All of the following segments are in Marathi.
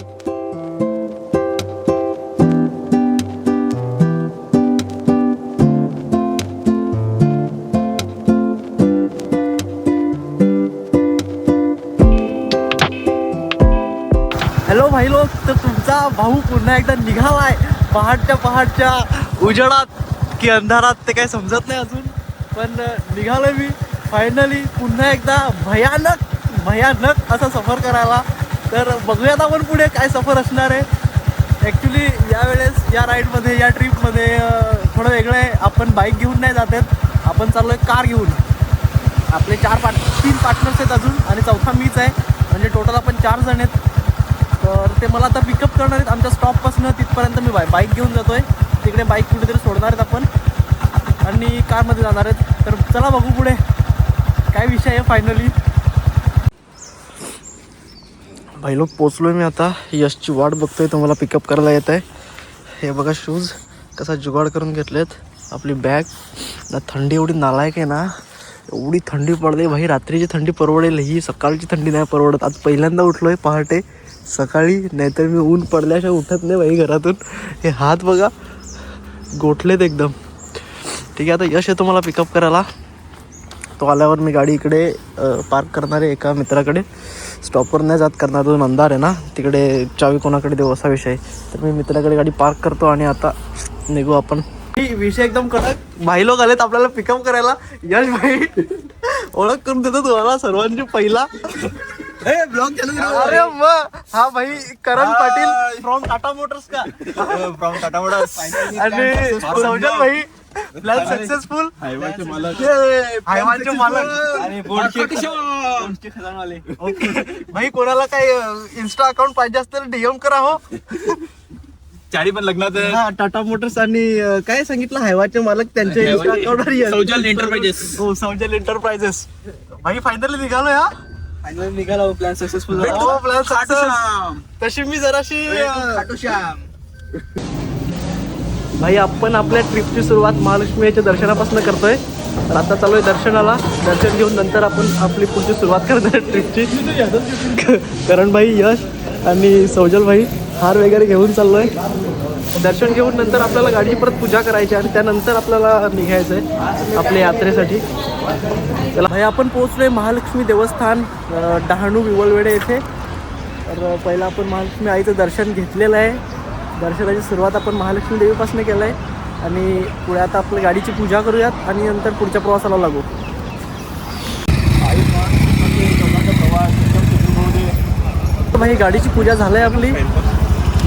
हॅलो भाई लोक, तर तुमचा भाऊ पुन्हा एकदा निघालाय पहाटच्या उजेडात की अंधारात ते काही समजत नाही अजून, पण निघालोय मी फायनली पुन्हा एकदा भयानक असा सफर करायला. तर बघूयात आपण पुढे काय सफर असणार आहे. ॲक्च्युली यावेळेस या राईडमध्ये या ट्रिपमध्ये थोडं वेगळं आहे. आपण बाईक घेऊन नाही जात आहेत, आपण चाललो आहे कार घेऊन. आपले 3 पार्टनर्स आहेत अजून आणि चौथा मीच आहे, म्हणजे टोटल आपण 4 जण आहेत. तर ते मला आता पिकअप करणार आहेत आमच्या स्टॉपपासून तिथपर्यंत. मी बाईक घेऊन जातो आहे, तिकडे बाईक कुठेतरी सोडणार आहेत आपण आणि कारमध्ये जाणार आहेत. तर चला बघू पुढे काय विषय आहे. फायनली भाई लोक पोचलो मी आता. यशची वाट बघतोय, तो मला पिकअप करायला येत आहे. हे बघा शूज कसा जुगाड करून घेतलेत. आपली बॅग ना, थंडी एवढी नालायक आहे ना, एवढी थंडी पडते भाई. रात्रीची थंडी परवडेल, ही सकाळची थंडी नाही परवडत. आज पहिल्यांदा उठलो आहे पहाटे सकाळी, नाहीतर मी ऊन पडल्याशिवाय उठत नाही भाई घरातून. हे हात बघा गोठलेत एकदम. ठीक आहे, आता यश येतो मला पिकअप करायला. तो आल्यावर मी गाडी इकडे पार्क करणार आहे एका मित्राकडे. स्टॉपवर नाही जात, करणार दोन अंधार आहे ना, तिकडे चावी कोणाकडे देऊ असा विषय. तर मी मित्राकडे गाडी पार्क करतो आणि आता निघू आपण. विषय एकदम कडक. भाई लोक आलेत आपल्याला पिकअप करायला. यश भाई ओळख करून देतो तुम्हाला सर्वांची पहिला. अरे मग हा भाई करण पाटील फ्रॉम टाटा मोटर्स का, फ्रॉम टाटा मोटर्स. आणि सौजल भाई प्लॅन सक्सेसफुल. हायवाचे मालक आणि बोर्डचे खजानवाले. भाई कोणाला काही इन्स्टा अकाउंट पाहिजे असतील डीएम करा हो. चारी पण लग्नात हा, टाटा मोटर्स आणि काय सांगितलं हायवाचे मालक त्यांच्या इन्स्टा अकाउंटवर. सौजल एंटरप्राइजेस. हो, सौजल एंटरप्राइजेस. भाई फायनली निघालो या. फायनली निघाला. प्लॅन सक्सेसफुल झाला. हो, प्लॅन सक्सेस. तशी मी जराशी भाई आपण आपल्या ट्रिपची सुरुवात महालक्ष्मी याच्या दर्शनापासून करतोय. तर आता चालू आहे दर्शनाला. दर्शन घेऊन नंतर आपण आपली पुढची सुरुवात करणार आहे ट्रिपची. करण भाई, यश आणि सौजल भाई हार वगैरे घेऊन चाललोय. दर्शन घेऊन नंतर आपल्याला गाडीची परत पूजा करायची आणि त्यानंतर आपल्याला निघायचं आहे आपल्या यात्रेसाठी. चला भाई, आपण पोहोचलोय महालक्ष्मी देवस्थान डहाणू विवळवेढे येथे. तर पहिलं आपण महालक्ष्मी आईचं दर्शन घेतलेलं आहे. दर्शनाची सुरुवात आपण महालक्ष्मी देवीपासून केलं आहे आणि पुढे आता आपल्या गाडीची पूजा करूयात आणि नंतर पुढच्या प्रवासाला लागू. भाई गाडीची पूजा झाली आहे आपली,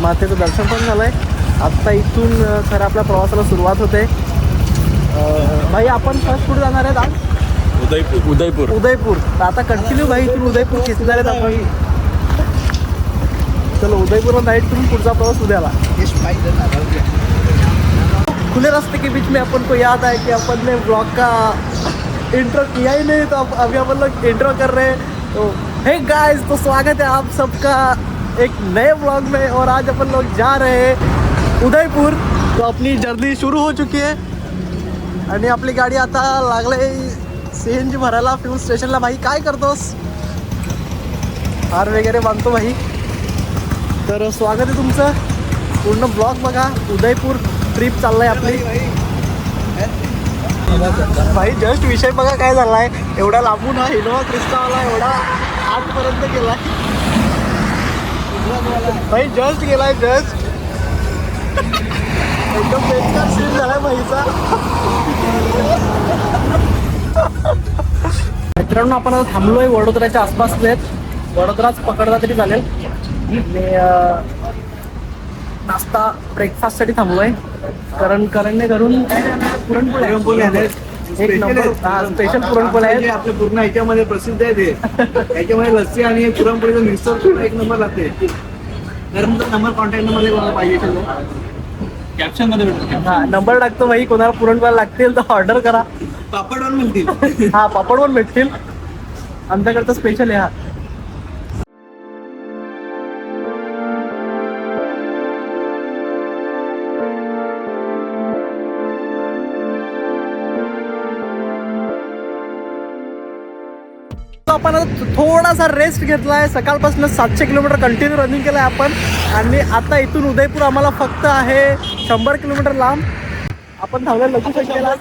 मातेचं दर्शन पण झालं आहे. आत्ता इथून खरं आपल्या प्रवासाला सुरुवात होते. भाई आपण फर्स्ट कुठे जाणार आहेत आज? उदयपूर. तर आता कंटिन्यू भाई इथून उदयपूर खेचणार आहेत आपण. चलो उदयपुर में नाइट तुम पुढचा प्रवास उद्याला. खुले रास्ते के बीच में अपन को याद आया कि अपन ने ब्लॉग का इंट्रो किया ही नहीं, तो अभी अपन लोग इंट्रो कर रहे हैं. तो हे गाइस, तो स्वागत है आप सबका एक नए ब्लॉग में. और आज अपन लोग जा रहे हैं उदयपुर. तो अपनी जर्नी शुरू हो चुकी है आणि आपली गाडी आता लागले CNG भरायला फ्यूल स्टेशनला. भाई काय करतोस? हार वगैरे बांधतो भाई. तर स्वागत आहे तुमचं. पूर्ण ब्लॉग बघा. उदयपूर ट्रिप चाललाय आपली. भाई जस्ट विषय बघा काय झाला आहे. एवढा लांबून हा इनोवा क्रिस्टावाला एवढा आतपर्यंत गेलाय भाई. जस्ट गेलाय जस्ट. एकदम बेकार सीन झालाय भाईचा. मित्रांनो, आपण आता थांबलोय वडोदराच्या आसपास. वडोदराच पकडला तरी चालेल. नाश्ता ब्रेकफास्टसाठी थांबलोय. करणने घरून पुरणपोळी आहे. एक नंबर स्पेशल पुरणपोळी आहे. आपल्या पूर्ण ह्याच्यामध्ये प्रसिद्ध आहे ते. याच्यामध्ये लस्सी आणि पुरणपोळीचं मिक्सर एक नंबर लागते. नंबर कॉन्टॅक्ट नंबर पाहिजे कॅप्शन मध्ये भेटतो. हा, नंबर टाकतो भाई. कोणाला पुरणपोळ्या लागतील तर ऑर्डर करा. पापड पण मिळतील. हा, पापड पण भेटतील. आमच्याकडचा स्पेशल आहे हा. आपण आता थोडासा रेस्ट घेतला आहे. सकाळपासून 700 किलोमीटर कंटिन्यू रनिंग केलं आहे आपण. आणि आता इथून उदयपूर आम्हाला फक्त आहे 100 किलोमीटर लांब. आपण धावल्या लघु संख्येला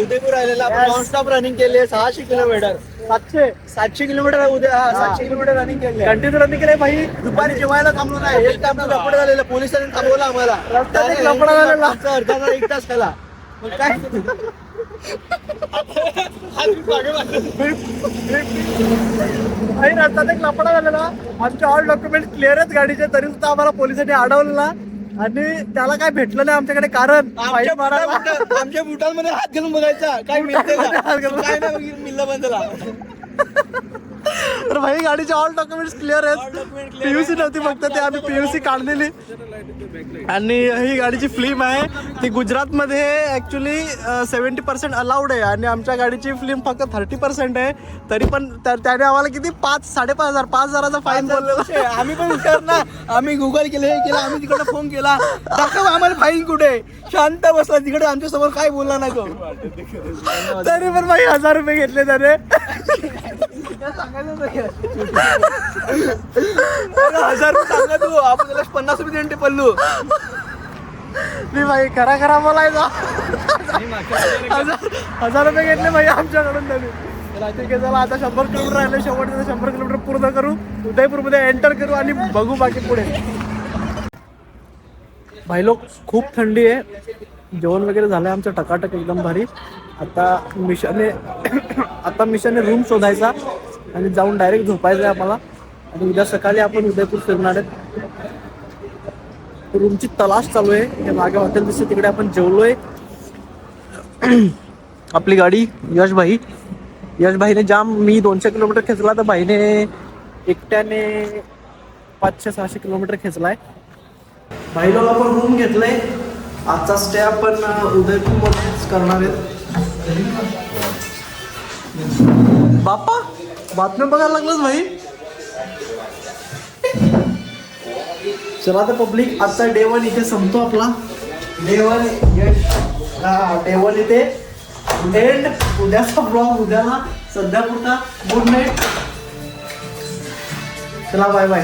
उदयपूर आलेला आपण नॉन स्टॉप रनिंग केली 600 किलोमीटर 700 किलोमीटर 700 किलोमीटर रनिंग केली कंटिन्यू रनिंग केलं भाई. दुपारी जेवायला थांबलो नाही. एक तास लपड झालेलं पोलिसांनी थांबवलं आम्हाला. रस्त्यात एक लफडा झालेला. अर्धा एक तास झाला. मग काय भाई रस्त्यात एक लफडा झालेला. आमचे ऑल डॉक्युमेंट क्लिअर आहेत गाडीचे, तरी सुद्धा आम्हाला पोलिसांनी अडवलेला. आणि त्याला काय भेटलं नाही आमच्याकडे, कारण आमच्या बुटांमध्ये हात घालून बघायचा काय मिळते का? काय नाही मिळलं पण त्याला. तर भाई गाडीचे ऑल डॉक्युमेंट्स क्लिअर आहेत. पीयूसी नव्हती फक्त, ते आम्ही पीयूसी काढलेली. आणि ही गाडीची फिल्म आहे ती गुजरातमध्ये ॲक्च्युली 70% अलाउड आहे आणि आमच्या गाडीची फिल्म फक्त 30% आहे. तरी पण त्याने आम्हाला किती 5,000-5,500 5,000चा फाईन बोललेला. आम्ही पण हुशार ना. आम्ही गुगल केलं हे केलं. आम्ही तिकडे फोन केला, दाखव आम्हाला फाईन कुठे. शांत बसला तिकडे आमच्या समोर, काय बोलला नाही तो. तरी पण भाई 1,000 रुपये घेतले त्याने. 1,000 रुपये सांगा तू, आपण त्याला 50 रुपये देऊन पडलो. मी भाई खरा बोलायचा. 1,000 रुपये घेतले भाई आमच्याकडून त्यांनी. ठीक आहे, चला आता 100 किलोमीटर राहिले. शेवटचे 100 किलोमीटर पूर्ण करू, उदयपूरमध्ये एंटर करू आणि बघू बाकी पुढे. भाई लोक खूप थंडी आहे. जेवण वगैरे झालं आहे आमचं टकाटक एकदम भारी. आता मिशनने रूम शोधायचा आणि जाऊन डायरेक्ट झोपायचं आहे आम्हाला. आणि उद्या सकाळी आपण उदयपूर फिरणार आहेत. रूमची तलाश चालू आहे. हे मागे हॉटेल दिसते तिकडे आपण जेवलोय. आपली गाडी यश भाईने जाम, मी 200 किलोमीटर खेचला तर भाईने एकट्याने 500-600 किलोमीटर खेचलाय. भाई लोक आपण रूम घेतलाय. आजचा स्टे आपण उदयपूरमध्येच करणार आहेत. बाप्पा बातम्या बघायला लागलाच भाई. चला तर पब्लिक, आजचा डे 1 इथे संपतो आपला. डे 1 इथे एंड. उद्याचा ब्लॉग उद्याला. सध्या पुरता गुड नाईट. चला बाय बाय.